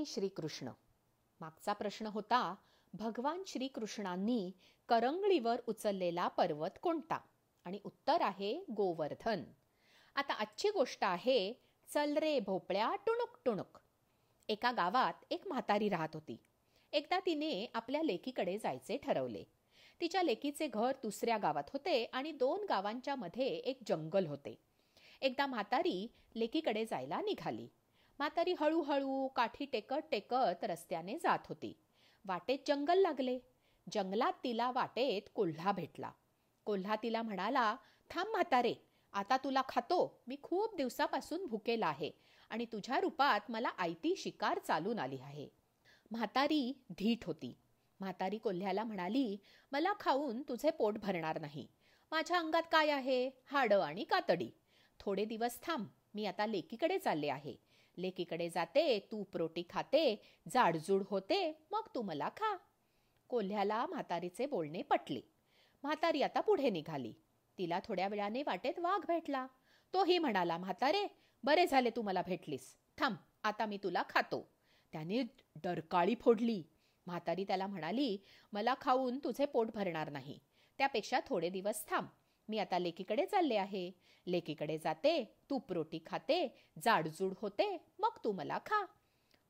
श्रीकृष्ण. मागचा प्रश्न होता, भगवान श्रीकृष्णांनी करंगळीवर उचललेला पर्वत कोणता? आणि उत्तर आहे गोवर्धन. आता आजची गोष्ट आहे, चल रे भोपळ्या टुणुक टुणुक. एका गावात एक म्हातारी राहत होती. एकदा तिने आपल्या लेकीकडे जायचे ठरवले. तिच्या लेकीचे घर दुसऱ्या गावात होते आणि 2 गावांच्या मध्ये एक जंगल होते. एकदा म्हातारी लेकीकडे जायला निघाली. म्हातारी हळूहळू काठी टेकत टेकत रस्त्याने जात होती. वाटेत जंगल लागले. जंगलात तिला वाटेत कोल्हा भेटला. कोल्हा तिला म्हणाला, थांब म्हातारे, आता तुला खातो. मी खूप दिवसापासून भुकेला आहे आणि तुझ्या रूपात मला आयती शिकार चालून आली आहे. म्हातारी धीट होती. म्हातारी कोल्ह्याला म्हणाली, मला खाऊन तुझे पोट भरणार नाही. माझ्या अंगात काय आहे? हाडं आणि कातडी. थोडे दिवस थांब, मी आता लेकीकडे चालले आहे. लेकीकडे जाते, तूप रोटी खाते, जाडजूड होते, मग तू मला खा. कोल्ह्याला म्हातारीचे बोलणे पटले. म्हातारी आता पुढे निघाली. तिला थोड्या वेळाने वाटेत वाघ भेटला. तोही म्हणाला, म्हातारे, बरे झाले तू मला भेटलीस. थांब, आता मी तुला खातो. त्याने डरकाळी फोडली. म्हातारी त्याला म्हणाली, मला खाऊन तुझे पोट भरणार नाही. त्यापेक्षा थोडे दिवस थांब. मी आता लेकीकडे चालले आहे. लेकीकडे जाते, तूप रोटी खाते, जाडजूड होते, मग तू मला खा.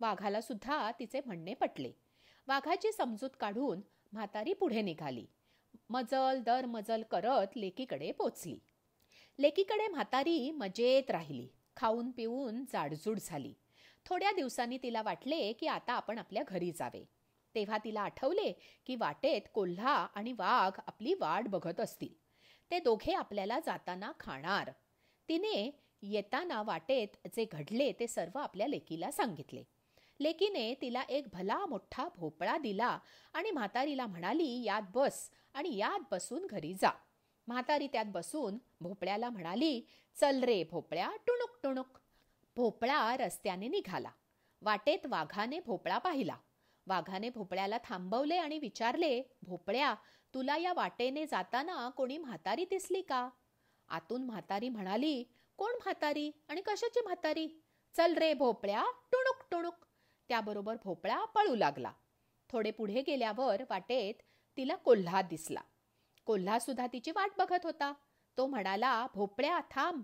वाघाला सुद्धा तिचे म्हणणे पटले. वाघाची समजूत काढून म्हातारी पुढे निघाली. मजल दर मजल करत लेकीकडे पोचली. लेकीकडे म्हातारी मजेत राहिली. खाऊन पिऊन जाडजूड झाली. थोड्या दिवसांनी तिला वाटले की आता आपण आपल्या घरी जावे. तेव्हा तिला आठवले की वाटेत कोल्हा आणि वाघ आपली वाट बघत असतील. ते दोघे आपल्याला जाताना खाणार. तिने येताना वाटेत जे घडले ते सर्व आपल्या लेकीला सांगितले. लेकीने तिला एक भला मोठा भोपळा दिला आणि म्हातारीला म्हणाली, यात बस आणि यात बसून घरी जा. म्हातारी त्यात बसून भोपळ्याला म्हणाली, चल रे भोपळ्या टुणुक टुणुक. भोपळा रस्त्याने निघाला. वाटेत वाघाने भोपळा पाहिला. वाघाने भोपळ्याला थांबवले आणि विचारले, भोपळ्या, तुला या वाटेने जाताना कोणी म्हातारी दिसली का? आतून म्हातारी म्हणाली, कोण म्हातारी आणि कशाची म्हातारी? चल रे भोपळ्या टुणुक टुणुक. त्याबरोबर भोपळा पळू लागला. थोडे पुढे गेल्यावर वाटेत तिला कोल्हा दिसला. कोल्हा सुद्धा तिची वाट बघत होता. तो म्हणाला, भोपळ्या थांब,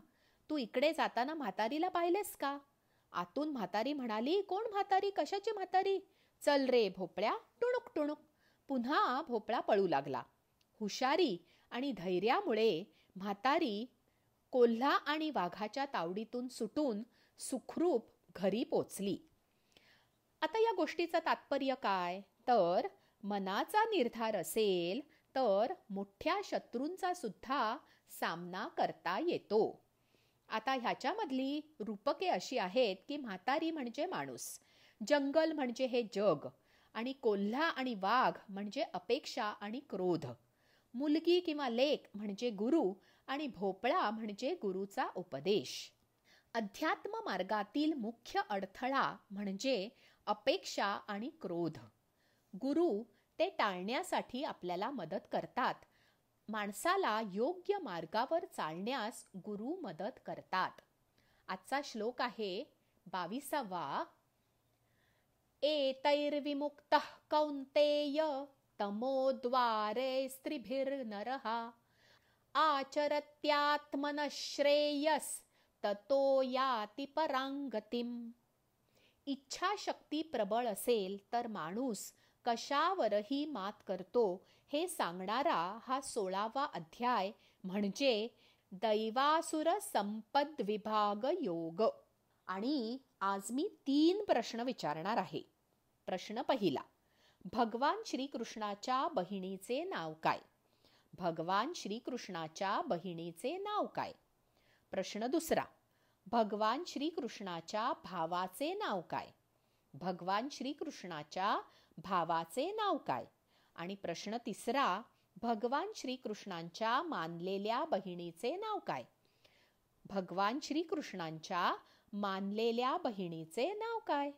तू इकडे जाताना म्हातारीला पाहिलेस का? आतून म्हातारी म्हणाली, कोण म्हातारी, कशाची म्हातारी? चल रे भोपळ्या टुणुक टुणुक. पुन्हा भोपळा पळू लागला. हुशारी आणि धैर्यामुळे म्हातारी कोल्हा आणि वाघाच्या तावडीतून सुटून सुखरूप घरी पोचली. आता या गोष्टीचं तात्पर्य काय? तर मनाचा निर्धार असेल तर मोठ्या शत्रूंचा सुद्धा सामना करता येतो. आता ह्याच्यामधली रूपके अशी आहेत की म्हातारी म्हणजे माणूस, जंगल म्हणजे हे जग, आणि कोल्हा आणि वाघ म्हणजे अपेक्षा आणि क्रोध, मुलगी किंवा लेक म्हणजे गुरु, आणि भोपळा म्हणजे गुरुचा उपदेश. अध्यात्म मार्गातील मुख्य अडथळा म्हणजे अपेक्षा आणि क्रोध. गुरु ते टाळण्यासाठी आपल्याला मदत करतात. माणसाला योग्य मार्गावर चालण्यास गुरु मदत करतात. आजचा श्लोक आहे 22वा. एतैर्विमुक्तः कौन्तेय तमोद्वारे स्त्रिभिर्नरः आचरत्यात्मनः श्रेयस ततो याति परांगतिम. इच्छाशक्ती प्रबळ असेल तर माणूस कशावरही मात करतो हे सांगणारा हा 16वा अध्याय म्हणजे दैवासुर संपद विभाग योग. आणि आज मी 3 प्रश्न विचारणार आहे. प्रश्न पहिला, भगवान श्रीकृष्णाच्या बहिणीचे नाव काय? भगवान श्रीकृष्णाच्या बहिणीचे नाव काय? प्रश्न दुसरा, भगवान श्रीकृष्णाच्या भावाचे नाव काय? भगवान श्रीकृष्णाच्या भावाचे नाव काय? आणि प्रश्न तिसरा, भगवान श्रीकृष्णांच्या मानलेल्या बहिणीचे नाव काय? भगवान श्रीकृष्णांच्या मानलेल्या बहिणीचे नाव काय?